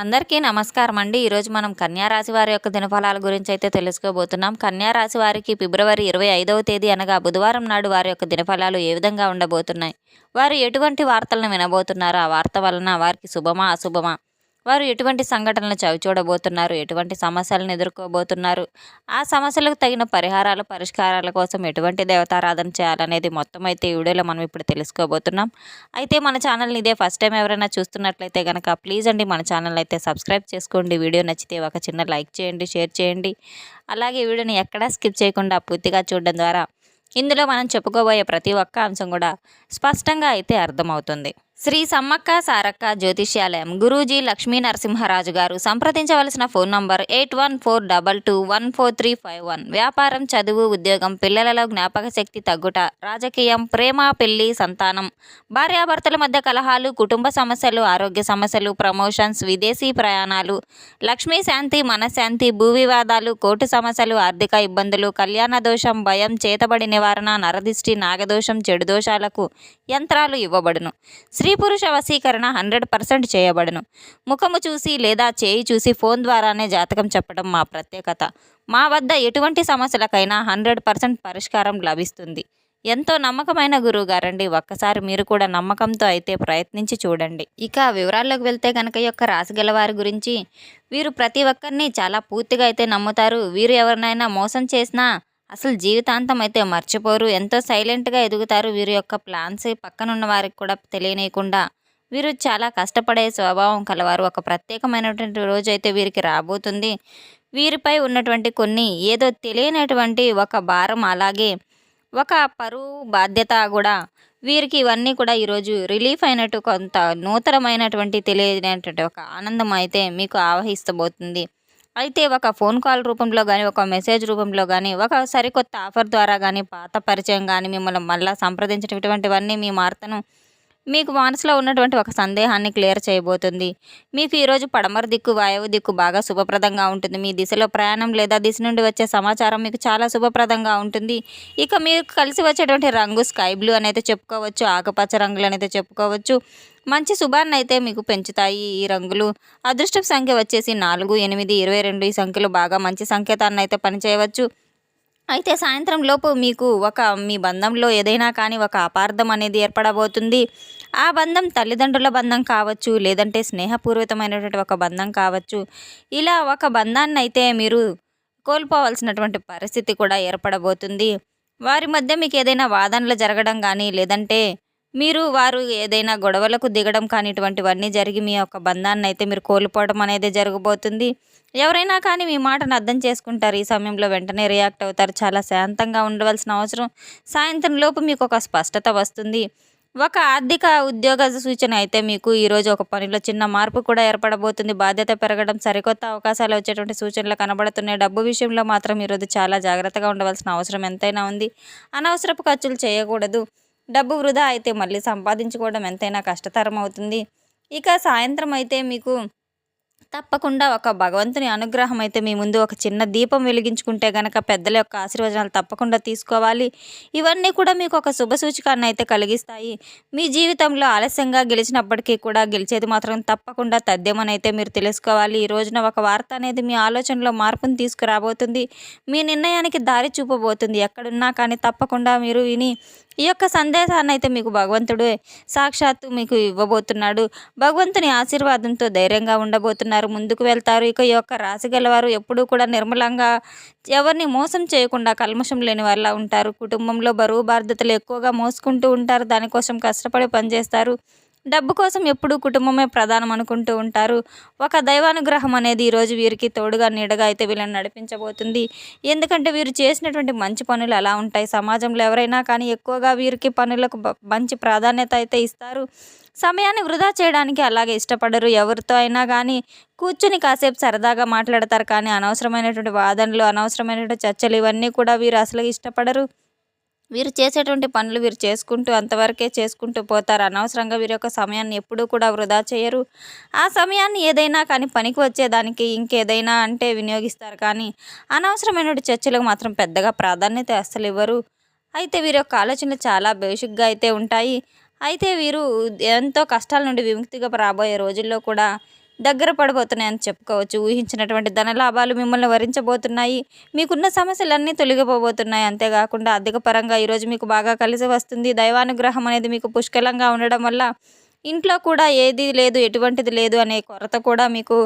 అందరికీ నమస్కారం అండి. ఈరోజు మనం కన్యా రాశి వారి యొక్క దినఫలాల గురించి అయితే తెలుసుకోబోతున్నాం. కన్యా రాశి వారికి ఫిబ్రవరి 25వ తేదీ అనగా బుధవారం నాడు వారి యొక్క దినఫలాలు ఏ విధంగా ఉండబోతున్నాయి? వారు ఎటువంటి వార్తలను వినబోతున్నారు? ఆ వార్త వలన వారికి శుభమా? అశుభమా? వారు ఎటువంటి సంఘటనలు చవిచూడబోతున్నారు? ఎటువంటి సమస్యలను ఎదుర్కోబోతున్నారు? ఆ సమస్యలకు తగిన పరిహారాలు, పరిష్కారాల కోసం ఎటువంటి దేవతారాధన చేయాలనేది మొత్తం అయితే ఈ వీడియోలో మనం ఇప్పుడు తెలుసుకోబోతున్నాం. అయితే మన ఛానల్ని ఇదే ఫస్ట్ టైం ఎవరైనా చూస్తున్నట్లయితే కనుక ప్లీజ్ అండి మన ఛానల్ అయితే సబ్స్క్రైబ్ చేసుకోండి. వీడియో నచ్చితే ఒక చిన్న లైక్ చేయండి, షేర్ చేయండి. అలాగే వీడియోని ఎక్కడా స్కిప్ చేయకుండా పూర్తిగా చూడడం ద్వారా ఇందులో మనం చెప్పుకోబోయే ప్రతి ఒక్క అంశం కూడా స్పష్టంగా అయితే అర్థమవుతుంది. శ్రీ సమ్మక్క సారక్క జ్యోతిష్యాలయం గురూజీ లక్ష్మీ నరసింహరాజు గారు. సంప్రదించవలసిన ఫోన్ నంబర్ 8142221431. వ్యాపారం, చదువు, ఉద్యోగం, పిల్లలలో జ్ఞాపక శక్తి తగ్గుట, రాజకీయం, ప్రేమ, పెళ్లి, సంతానం, భార్యాభర్తల మధ్య కలహాలు, కుటుంబ సమస్యలు, ఆరోగ్య సమస్యలు, ప్రమోషన్స్, విదేశీ ప్రయాణాలు, లక్ష్మీ శాంతి, మనశ్శాంతి, భూ వివాదాలు, కోర్టు సమస్యలు, ఆర్థిక ఇబ్బందులు, కళ్యాణ దోషం, భయం, చేతబడి నివారణ, నరదిష్టి, నాగదోషం, చెడు దోషాలకు యంత్రాలు ఇవ్వబడును. స్త్రీ పురుష వశీకరణ 100% చేయబడును. ముఖము చూసి లేదా చేయి చూసి ఫోన్ ద్వారానే జాతకం చెప్పడం మా ప్రత్యేకత. మా వద్ద ఎటువంటి సమస్యలకైనా 100% పరిష్కారం లభిస్తుంది. ఎంతో నమ్మకమైన గురువు గారండి. ఒక్కసారి మీరు కూడా నమ్మకంతో అయితే ప్రయత్నించి చూడండి. ఇక వివరాల్లోకి వెళ్తే కనుక ఈ యొక్క రాశి గల వారి గురించి, వీరు ప్రతి ఒక్కరిని చాలా పూర్తిగా అయితే నమ్ముతారు. వీరు ఎవరినైనా మోసం చేసినా అసలు జీవితాంతం అయితే మర్చిపోరు. ఎంతో సైలెంట్గా ఎదుగుతారు. వీరి యొక్క ప్లాన్స్ పక్కనున్న వారికి కూడా తెలియనీయకుండా వీరు చాలా కష్టపడే స్వభావం కలవారు. ఒక ప్రత్యేకమైనటువంటి రోజు అయితే వీరికి రాబోతుంది. వీరిపై ఉన్నటువంటి కొన్ని ఏదో తెలియనటువంటి ఒక భారం, అలాగే ఒక పరువు బాధ్యత కూడా వీరికి ఇవన్నీ కూడా ఈరోజు రిలీఫ్ అయినట్టు కొంత నూతనమైనటువంటి తెలియనటువంటి ఒక ఆనందం అయితే మీకు ఆవహిస్తబోతుంది. అయితే ఒక ఫోన్ కాల్ రూపంలో కానీ, ఒక మెసేజ్ రూపంలో కానీ, ఒక సరికొత్త ఆఫర్ ద్వారా కానీ, పాత పరిచయం కానీ మిమ్మల్ని మళ్ళీ సంప్రదించేటటువంటివన్నీ మీ వార్తను మీకు మనసులో ఉన్నటువంటి ఒక సందేహాన్ని క్లియర్ చేయబోతుంది. మీకు ఈరోజు పడమర దిక్కు, వాయువు దిక్కు బాగా శుభప్రదంగా ఉంటుంది. మీ దిశలో ప్రయాణం లేదా దిశ నుండి వచ్చే సమాచారం మీకు చాలా శుభప్రదంగా ఉంటుంది. ఇక మీకు కలిసి వచ్చేటువంటి రంగు స్కై బ్లూ అనేది చెప్పుకోవచ్చు, ఆకుపచ్చ రంగులు అనేది చెప్పుకోవచ్చు. మంచి శుభాన్ని అయితే మీకు పెంచుతాయి ఈ రంగులు. అదృష్టపు సంఖ్య వచ్చేసి 4, 8, 22. ఈ సంఖ్యలు బాగా మంచి సంకేతాన్ని అయితే పనిచేయవచ్చు. అయితే సాయంత్రం లోపు మీకు మీ బంధంలో ఏదైనా కానీ ఒక అపార్థం అనేది ఏర్పడబోతుంది. ఆ బంధం తల్లిదండ్రుల బంధం కావచ్చు, లేదంటే స్నేహపూర్వకమైనటువంటి ఒక బంధం కావచ్చు. ఇలా ఒక బంధాన్ని అయితే మీరు కోల్పోవలసినటువంటి పరిస్థితి కూడా ఏర్పడబోతుంది. వారి మధ్య మీకు ఏదైనా వాదనలు జరగడం కానీ, లేదంటే వారు ఏదైనా గొడవలకు దిగడం కానీ, ఇటువంటివన్నీ జరిగి మీ యొక్క బంధాన్ని అయితే మీరు కోల్పోవడం అనేది జరగబోతుంది. ఎవరైనా కానీ మీ మాటను అర్థం చేసుకుంటారు. ఈ సమయంలో వెంటనే రియాక్ట్ అవుతారు. చాలా శాంతంగా ఉండవలసిన అవసరం. సాయంత్రం లోపు మీకు ఒక స్పష్టత వస్తుంది. ఒక ఆర్థిక ఉద్యోగ సూచన అయితే మీకు ఈరోజు ఒక పనిలో చిన్న మార్పు కూడా ఏర్పడబోతుంది. బాధ్యత పెరగడం, సరికొత్త అవకాశాలు వచ్చేటువంటి సూచనలు కనబడుతున్నాయి. డబ్బు విషయంలో మాత్రం ఈరోజు చాలా జాగ్రత్తగా ఉండవలసిన అవసరం ఎంతైనా ఉంది. అనవసరపు ఖర్చులు చేయకూడదు. డబ్బు వృధా అయితే మళ్ళీ సంపాదించుకోవడం ఎంతైనా కష్టతరం అవుతుంది. ఇక సాయంత్రం అయితే మీకు తప్పకుండా ఒక భగవంతుని అనుగ్రహం అయితే మీ ముందు ఒక చిన్న దీపం వెలిగించుకుంటే గనక పెద్దల యొక్క ఆశీర్వచనాలు తప్పకుండా తీసుకోవాలి. ఇవన్నీ కూడా మీకు ఒక శుభ సూచకాన్ని అయితే కలిగిస్తాయి. మీ జీవితంలో ఆలస్యంగా గెలిచినప్పటికీ కూడా గెలిచేది మాత్రం తప్పకుండా తథ్యమని అయితే మీరు తెలుసుకోవాలి. ఈ రోజున ఒక వార్త అనేది మీ ఆలోచనలో మార్పును తీసుకురాబోతుంది. మీ నిర్ణయానికి దారి చూపబోతుంది. ఎక్కడున్నా కానీ తప్పకుండా మీరు విని ఈ యొక్క సందేశాన్ని అయితే మీకు భగవంతుడు సాక్షాత్తు మీకు ఇవ్వబోతున్నాడు. భగవంతుని ఆశీర్వాదంతో ధైర్యంగా ఉండబోతున్నారు, ముందుకు వెళ్తారు. ఇక ఈ యొక్క రాశి గలవారు ఎప్పుడూ కూడా నిర్మలంగా, ఎవరిని మోసం చేయకుండా కల్మషం లేని వాళ్ళ ఉంటారు. కుటుంబంలో బరువు బాధ్యతలు ఎక్కువగా మోసుకుంటూ ఉంటారు. దానికోసం కష్టపడి పనిచేస్తారు. డబ్బు కోసం ఎప్పుడూ కుటుంబమే ప్రధానం అనుకుంటూ ఉంటారు. ఒక దైవానుగ్రహం అనేది ఈరోజు వీరికి తోడుగా నీడగా అయితే వీళ్ళని నడిపించబోతుంది. ఎందుకంటే వీరు చేసినటువంటి మంచి పనులు అలా ఉంటాయి. సమాజంలో ఎవరైనా కానీ ఎక్కువగా వీరికి పనులకు మంచి ప్రాధాన్యత అయితే ఇస్తారు. సమయాన్ని వృధా చేయడానికి అలాగే ఇష్టపడరు. ఎవరితో అయినా కానీ కూర్చుని కాసేపు సరదాగా మాట్లాడతారు. కానీ అనవసరమైనటువంటి వాదనలు, అనవసరమైనటువంటి చర్చలు ఇవన్నీ కూడా వీరు అసలు ఇష్టపడరు. వీరు చేసేటువంటి పనులు వీరు చేసుకుంటూ అంతవరకే చేసుకుంటూ పోతారు. అనవసరంగా వీరి యొక్క సమయాన్ని ఎప్పుడూ కూడా వృధా చేయరు. ఆ సమయాన్ని ఏదైనా కానీ పనికి వచ్చేదానికి ఇంకేదైనా అంటే వినియోగిస్తారు. కానీ అనవసరమైన చర్చలకు మాత్రం పెద్దగా ప్రాధాన్యత అస్సలు ఇవ్వరు. అయితే వీరి యొక్క ఆలోచనలు చాలా బేసిక్గా అయితే ఉంటాయి. అయితే వీరు ఎంతో కష్టాల నుండి విముక్తిగా రాబోయే రోజుల్లో కూడా దగ్గర పడబోతున్నాయని చెప్పుకోవచ్చు. ఊహించినటువంటి ధన లాభాలు మిమ్మల్ని వరించబోతున్నాయి. మీకున్న సమస్యలన్నీ తొలగిపోబోతున్నాయి. అంతేకాకుండా ఆర్థిక పరంగా ఈరోజు మీకు బాగా కలిసి వస్తుంది. దైవానుగ్రహం అనేది మీకు పుష్కలంగా ఉండడం వల్ల ఇంట్లో కూడా ఏది లేదు, ఎటువంటిది లేదు అనే కొరత కూడా మీకు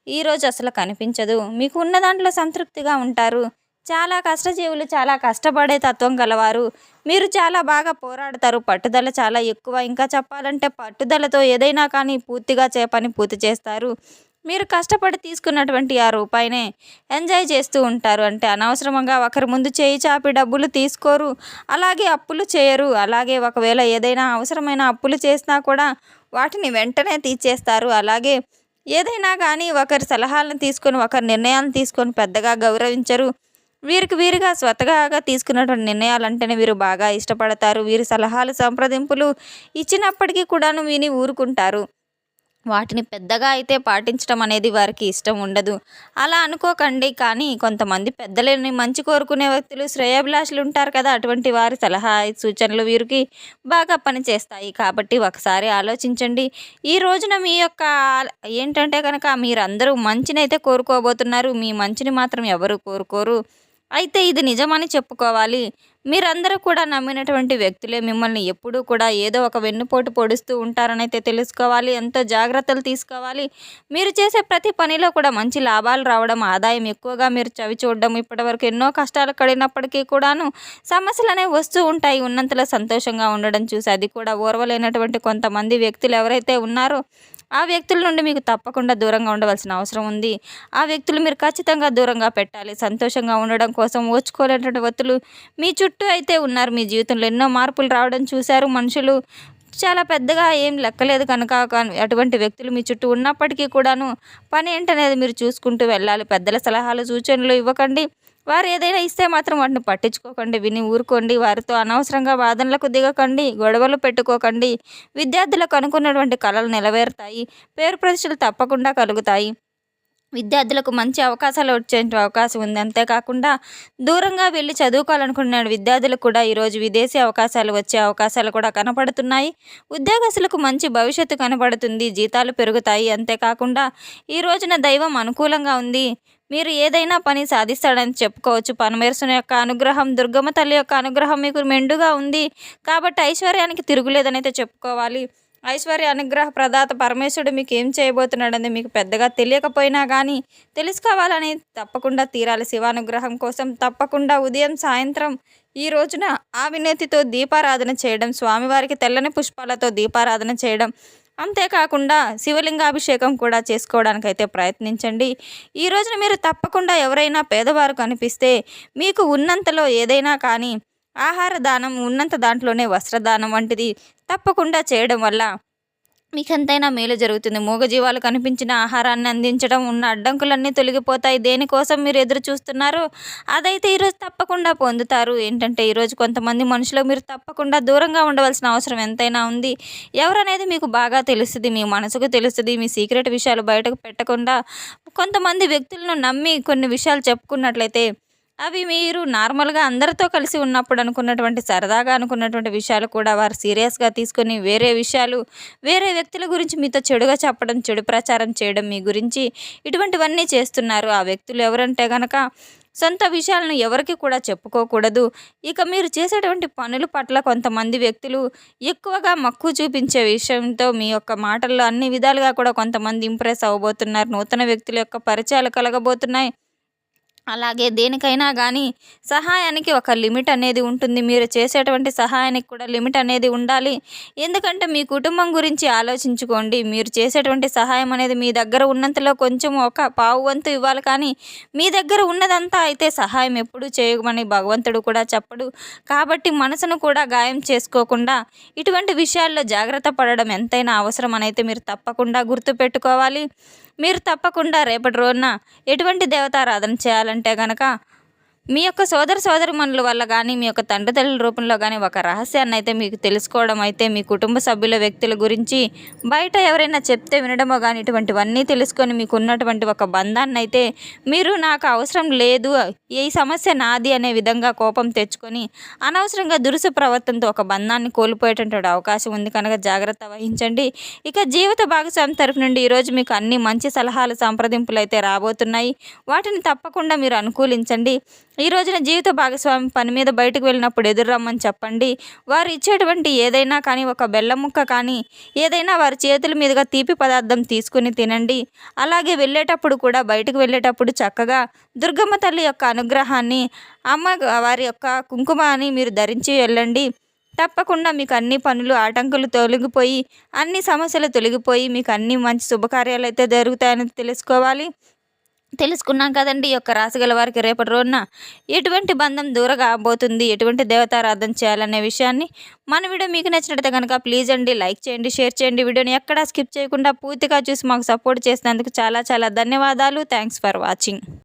ఈరోజు అసలు కనిపించదు. మీకు ఉన్న దాంట్లో సంతృప్తిగా ఉంటారు. చాలా కష్టజీవులు, చాలా కష్టపడే తత్వం గలవారు. మీరు చాలా బాగా పోరాడతారు. పట్టుదల చాలా ఎక్కువ. ఇంకా చెప్పాలంటే పట్టుదలతో ఏదైనా కానీ పూర్తిగా పని పూర్తి చేస్తారు. మీరు కష్టపడి తీసుకున్నటువంటి ఆ రూపాయినే ఎంజాయ్ చేస్తూ ఉంటారు. అంటే అనవసరంగా ఒకరి ముందు చేయి చాపి డబ్బులు తీసుకోరు. అలాగే అప్పులు చేయరు. అలాగే ఒకవేళ ఏదైనా అవసరమైన అప్పులు చేసినా కూడా వాటిని వెంటనే తీర్చేస్తారు. అలాగే ఏదైనా కానీ ఒకరి సలహాలను తీసుకొని, ఒకరి నిర్ణయాలను తీసుకొని పెద్దగా గౌరవించరు. వీరిగా స్వతహాగా తీసుకున్నటువంటి నిర్ణయాలంటేనే వీరు బాగా ఇష్టపడతారు. వీరి సలహాలు, సంప్రదింపులు ఇచ్చినప్పటికీ కూడాను విని ఊరుకుంటారు. వాటిని పెద్దగా అయితే పాటించడం అనేది వారికి ఇష్టం ఉండదు. అలా అనుకోకండి. కానీ కొంతమంది పెద్దలని మంచి కోరుకునే వ్యక్తులు, శ్రేయోభిలాషులు ఉంటారు కదా, అటువంటి వారి సలహా సూచనలు వీరికి బాగా పనిచేస్తాయి. కాబట్టి ఒకసారి ఆలోచించండి. ఈ రోజున మీ యొక్క ఏంటంటే కనుక మీరందరూ మంచినైతే కోరుకోబోతున్నారు. మీ మంచిని మాత్రం ఎవరు కోరుకోరు. అయితే ఇది నిజమని చెప్పుకోవాలి. మీరందరూ కూడా నమ్మినటువంటి వ్యక్తులే మిమ్మల్ని ఎప్పుడూ కూడా ఏదో ఒక వెన్నుపోటు పొడుస్తూ ఉంటారనైతే తెలుసుకోవాలి. ఎంతో జాగ్రత్తలు తీసుకోవాలి. మీరు చేసే ప్రతి పనిలో కూడా మంచి లాభాలు రావడం, ఆదాయం ఎక్కువగా మీరు చవి చూడడం, ఇప్పటివరకు ఎన్నో కష్టాలు పడినప్పటికీ కూడాను సమస్యలు అనేవి వస్తూ ఉంటాయి. ఉన్నంతలో సంతోషంగా ఉండడం చూసి అది కూడా ఓర్వలేనటువంటి కొంతమంది వ్యక్తులు ఎవరైతే ఉన్నారో ఆ వ్యక్తుల నుండి మీకు తప్పకుండా దూరంగా ఉండవలసిన అవసరం ఉంది. ఆ వ్యక్తులు మీరు ఖచ్చితంగా దూరంగా పెట్టాలి. సంతోషంగా ఉండడం కోసం ఓర్చుకోలేనటువంటి వ్యక్తులు మీ చుట్టూ అయితే ఉన్నారు. మీ జీవితంలో ఎన్నో మార్పులు రావడం చూశారు. మనుషులు చాలా పెద్దగా ఏం లెక్కలేదు కనుక అటువంటి వ్యక్తులు మీ చుట్టూ ఉన్నప్పటికీ కూడాను పని ఏంటనేది మీరు చూసుకుంటూ వెళ్ళాలి. పెద్దల సలహాలు, సూచనలు ఇవ్వకండి. వారు ఏదైనా ఇస్తే మాత్రం వాటిని పట్టించుకోకండి. విని ఊరుకోండి. వారితో అనవసరంగా వాదనలకు దిగకండి. గొడవలు పెట్టుకోకండి. విద్యార్థులకు అనుకున్నటువంటి కలలు నెరవేరుతాయి. పేరు ప్రతిష్టలు తప్పకుండా కలుగుతాయి. విద్యార్థులకు మంచి అవకాశాలు వచ్చే అవకాశం ఉంది. అంతేకాకుండా దూరంగా వెళ్ళి చదువుకోవాలనుకున్న విద్యార్థులకు కూడా ఈరోజు విదేశీ అవకాశాలు వచ్చే అవకాశాలు కూడా కనపడుతున్నాయి. ఉద్యోగస్తులకు మంచి భవిష్యత్తు కనపడుతుంది. జీతాలు పెరుగుతాయి. అంతేకాకుండా ఈ రోజున దైవం అనుకూలంగా ఉంది. మీరు ఏదైనా పని సాధిస్తాడని చెప్పుకోవచ్చు. పరమేశ్వరుని యొక్క అనుగ్రహం, దుర్గమ్మ తల్లి యొక్క అనుగ్రహం మీకు మెండుగా ఉంది. కాబట్టి ఐశ్వర్యానికి తిరుగులేదనైతే చెప్పుకోవాలి. ఐశ్వర్య అనుగ్రహ ప్రదాత పరమేశ్వరుడు మీకు ఏం చేయబోతున్నాడని మీకు పెద్దగా తెలియకపోయినా కానీ తెలుసుకోవాలని తప్పకుండా తీరాలి. శివానుగ్రహం కోసం తప్పకుండా ఉదయం, సాయంత్రం ఈ రోజున ఆవినేతితో దీపారాధన చేయడం, స్వామివారికి తెల్లని పుష్పాలతో దీపారాధన చేయడం, అంతేకాకుండా శివలింగాభిషేకం కూడా చేసుకోవడానికైతే ప్రయత్నించండి. ఈ రోజున మీరు తప్పకుండా ఎవరైనా పేదవారు కనిపిస్తే మీకు ఉన్నంతలో ఏదైనా కానీ ఆహార దానం, ఉన్నంత దాంట్లోనే వస్త్రదానం వంటిది తప్పకుండా చేయడం వల్ల మీకెంతైనా మేలు జరుగుతుంది. మూగజీవాలు కనిపించిన ఆహారాన్ని అందించడం, ఉన్న అడ్డంకులన్నీ తొలగిపోతాయి. దేనికోసం మీరు ఎదురు చూస్తున్నారో అదైతే ఈరోజు తప్పకుండా పొందుతారు. ఏంటంటే ఈరోజు కొంతమంది మనుషులకు మీరు తప్పకుండా దూరంగా ఉండవలసిన అవసరం ఎంతైనా ఉంది. ఎవరనేది మీకు బాగా తెలుస్తుంది. మీ మనసుకు తెలుస్తుంది. మీ సీక్రెట్ విషయాలు బయటకు పెట్టకుండా కొంతమంది వ్యక్తులను నమ్మి కొన్ని విషయాలు చెప్పుకున్నట్లయితే అవి మీరు నార్మల్గా అందరితో కలిసి ఉన్నప్పుడు అనుకున్నటువంటి, సరదాగా అనుకున్నటువంటి విషయాలు కూడా వారు సీరియస్గా తీసుకొని వేరే విషయాలు, వేరే వ్యక్తుల గురించి మీతో చెడుగా చెప్పడం, చెడు ప్రచారం చేయడం మీ గురించి ఇటువంటివన్నీ చేస్తున్నారు. ఆ వ్యక్తులు ఎవరంటే కనుక సొంత విషయాలను ఎవరికి కూడా చెప్పుకోకూడదు. ఇక మీరు చేసేటువంటి పనుల పట్ల కొంతమంది వ్యక్తులు ఎక్కువగా మక్కువ చూపించే విషయంతో మీ యొక్క మాటల్లో అన్ని విధాలుగా కూడా కొంతమంది ఇంప్రెస్ అవ్వబోతున్నారు. నూతన వ్యక్తుల యొక్క పరిచయాలు కలగబోతున్నాయి. అలాగే దేనికైనా కానీ సహాయానికి ఒక లిమిట్ అనేది ఉంటుంది. మీరు చేసేటువంటి సహాయానికి కూడా లిమిట్ అనేది ఉండాలి. ఎందుకంటే మీ కుటుంబం గురించి ఆలోచించుకోండి. మీరు చేసేటువంటి సహాయం అనేది మీ దగ్గర ఉన్నంతలో కొంచెం ఒక పావు వంతు ఇవ్వాలి. కానీ మీ దగ్గర ఉన్నదంతా అయితే సహాయం ఎప్పుడూ చేయమని భగవంతుడు కూడా చెప్పడు. కాబట్టి మనసును కూడా గాయం చేసుకోకుండా ఇటువంటి విషయాల్లో జాగ్రత్త పడడం ఎంతైనా అవసరం అని అయితే మీరు తప్పకుండా గుర్తుపెట్టుకోవాలి. మీరు తప్పకుండా రేపటి రోజున ఎటువంటి దేవతారాధన చేయాలంటే కనుక మీ యొక్క సోదర సోదరీమణుల వల్ల కానీ మీ యొక్క తండ్రిదండ్రుల రూపంలో కానీ ఒక రహస్యాన్ని అయితే మీకు తెలుసుకోవడం అయితే మీ కుటుంబ సభ్యుల వ్యక్తుల గురించి బయట ఎవరైనా చెప్తే వినడమో కానీ ఇటువంటివన్నీ తెలుసుకొని మీకు ఉన్నటువంటి ఒక బంధాన్ని అయితే మీరు నాకు అవసరం లేదు, ఈ సమస్య నాది అనే విధంగా కోపం తెచ్చుకొని అనవసరంగా దురుసు ప్రవర్తనతో ఒక బంధాన్ని కోల్పోయేటటువంటి అవకాశం ఉంది కనుక జాగ్రత్త వహించండి. ఇక జీవిత భాగస్వామి తరపు నుండి ఈరోజు మీకు అన్ని మంచి సలహాలు సంప్రదింపులు అయితే రాబోతున్నాయి. వాటిని తప్పకుండా మీరు అనుకూలించండి. ఈ రోజున జీవిత భాగస్వామి పని మీద బయటకు వెళ్ళినప్పుడు ఎదురు రమ్మని చెప్పండి. వారు ఇచ్చేటువంటి ఏదైనా కానీ ఒక బెల్లం ముక్క కానీ ఏదైనా వారి చేతుల మీదుగా తీపి పదార్థం తీసుకుని తినండి. అలాగే వెళ్ళేటప్పుడు కూడా బయటకు వెళ్ళేటప్పుడు చక్కగా దుర్గమ్మ తల్లి యొక్క అనుగ్రహాన్ని, అమ్మ వారి యొక్క కుంకుమని మీరు ధరించి వెళ్ళండి. తప్పకుండా మీకు అన్ని పనులు ఆటంకులు తొలగిపోయి అన్ని సమస్యలు తొలగిపోయి మీకు అన్ని మంచి శుభకార్యాలు అయితే జరుగుతాయని తెలుసుకున్నాం కదండి. ఈ యొక్క రాశిగల వారికి రేపటి రోజున ఎటువంటి బంధం దూరంగా కాబోతుంది, ఎటువంటి దేవతారాధన చేయాలనే విషయాన్ని మన వీడియో మీకు నచ్చినట్లయితే కనుక ప్లీజ్ అండి లైక్ చేయండి, షేర్ చేయండి. వీడియోని ఎక్కడా స్కిప్ చేయకుండా పూర్తిగా చూసి మాకు సపోర్ట్ చేసినందుకు చాలా చాలా ధన్యవాదాలు. Thanks for watching.